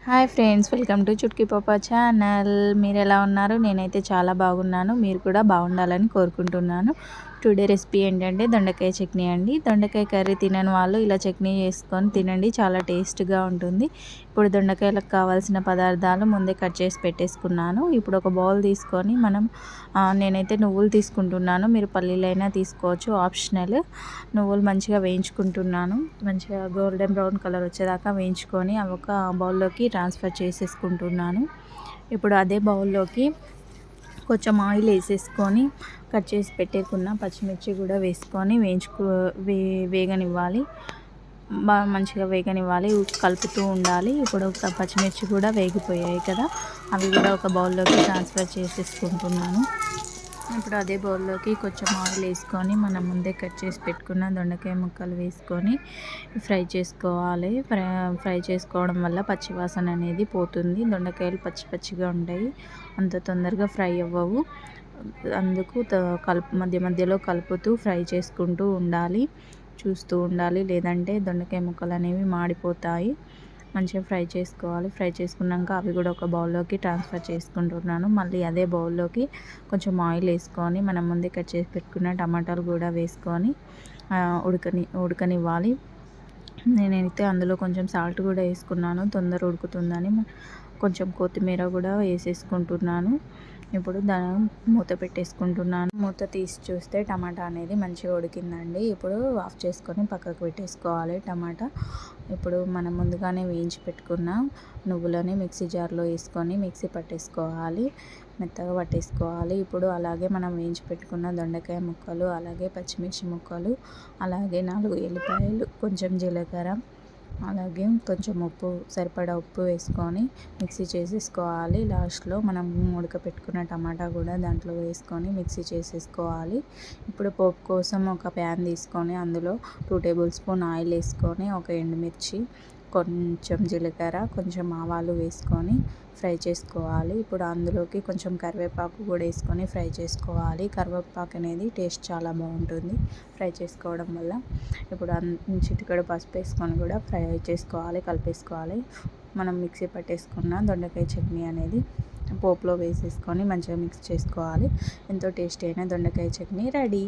Hi friends, welcome to Chutki పాపా channel. మీరు ఎలా ఉన్నారు? నేనైతే చాలా బాగున్నాను. మీరు కూడా బాగుండాలని కోరుకుంటున్నాను. టుడే రెసిపీ ఏంటంటే దొండకాయ చట్నీ అండి. దొండకాయ కర్రీ తినని వాళ్ళు ఇలా చట్నీ చేసుకొని తినండి, చాలా టేస్ట్గా ఉంటుంది. ఇప్పుడు దొండకాయలకు కావాల్సిన పదార్థాలు ముందే కట్ చేసి పెట్టేసుకున్నాను. ఇప్పుడు ఒక బౌల్ తీసుకొని నేనైతే నువ్వులు తీసుకుంటున్నాను. మీరు పల్లీలైనా తీసుకోవచ్చు, ఆప్షనల్. నువ్వులు మంచిగా వేయించుకుంటున్నాను. మంచిగా గోల్డెన్ బ్రౌన్ కలర్ వచ్చేదాకా వేయించుకొని అవి ఒక బౌల్లోకి ట్రాన్స్ఫర్ చేసేసుకుంటున్నాను. ఇప్పుడు అదే బౌల్లోకి కొంచెం ఆయిల్ వేసేసుకొని కట్ చేసి పెట్టేకున్న పచ్చిమిర్చి కూడా వేసుకొని వేగనివ్వాలి. బాగా మంచిగా వేగనివ్వాలి, కలుపుతూ ఉండాలి. ఇప్పుడు ఒక పచ్చిమిర్చి కూడా వేగిపోయాయి కదా, అవి కూడా ఒక బౌల్లోకి ట్రాన్స్ఫర్ చేసేసుకుంటున్నాను. ఇప్పుడు అదే బౌల్లోకి కొంచెం ఆయిల్ వేసుకొని మనం ముందే కట్ చేసి పెట్టుకున్న దొండకాయ ముక్కలు వేసుకొని ఫ్రై చేసుకోవాలి. ఫ్రై చేసుకోవడం వల్ల పచ్చివాసన అనేది పోతుంది. దొండకాయలు పచ్చి పచ్చిగా ఉంటాయి, అంత తొందరగా ఫ్రై అవ్వవు. అందుకు మధ్య మధ్యలో కలుపుతూ ఫ్రై చేసుకుంటూ ఉండాలి, చూస్తూ ఉండాలి, లేదంటే దొండకాయ ముక్కలు అనేవి మాడిపోతాయి. మంచిగా ఫ్రై చేసుకోవాలి. ఫ్రై చేసుకున్నాక అవి కూడా ఒక బౌల్లోకి ట్రాన్స్ఫర్ చేసుకుంటున్నాను. మళ్ళీ అదే బౌల్లోకి కొంచెం ఆయిల్ వేసుకొని మనం ముందే కట్ చేసి పెట్టుకున్న టమాటాలు కూడా వేసుకొని ఉడకనివ్వాలి. నేనైతే అందులో కొంచెం సాల్ట్ కూడా వేసుకున్నాను, తొందర ఉడుకుతుందని. కొంచెం కొత్తిమీర కూడా వేసేసుకుంటున్నాను. ఇప్పుడు దాన్ని మూత పెట్టేసుకుంటున్నాను. మూత తీసి చూస్తే టమాటా అనేది మంచిగా ఉడికిందండి. ఇప్పుడు ఆఫ్ చేసుకొని పక్కకు పెట్టేసుకోవాలి టమాటా. ఇప్పుడు మనం ముందుగానే వేయించి పెట్టుకున్న నువ్వులని మిక్సీ జార్లో వేసుకొని మిక్సీ పట్టేసుకోవాలి, మెత్తగా పట్టేసుకోవాలి. ఇప్పుడు అలాగే మనం వేయించి పెట్టుకున్న దొండకాయ ముక్కలు, అలాగే పచ్చిమిర్చి ముక్కలు, అలాగే 4 ఎల్లిపాయలు, కొంచెం జీలకర్ర, అలాగే కొంచెం ఉప్పు, సరిపడా ఉప్పు వేసుకొని మిక్సీ చేసేసుకోవాలి. లాస్ట్లో మనం ఉడకపెట్టుకున్న టమాటా కూడా దాంట్లో వేసుకొని మిక్సీ చేసేసుకోవాలి. ఇప్పుడు పోపు కోసం ఒక ప్యాన్ తీసుకొని అందులో 2 టేబుల్ స్పూన్ ఆయిల్ వేసుకొని ఒక ఎండుమిర్చి, కొంచెం జీలకర్ర, కొంచెం ఆవాలు వేసుకొని ఫ్రై చేసుకోవాలి. ఇప్పుడు అందులోకి కొంచెం కరివేపాకు కూడా వేసుకొని ఫ్రై చేసుకోవాలి. కరివేపాకు అనేది టేస్ట్ చాలా బాగుంటుంది ఫ్రై చేసుకోవడం వల్ల. ఇప్పుడు చిటికెడు పసుపు వేసుకొని కూడా ఫ్రై చేసుకోవాలి, కలిపేసుకోవాలి. మనం మిక్సీ పట్టేసుకున్న దొండకాయ చట్నీ అనేది పోపులో వేసేసుకొని మంచిగా మిక్స్ చేసుకోవాలి. ఎంతో టేస్టీ అయిన దొండకాయ చట్నీ రెడీ.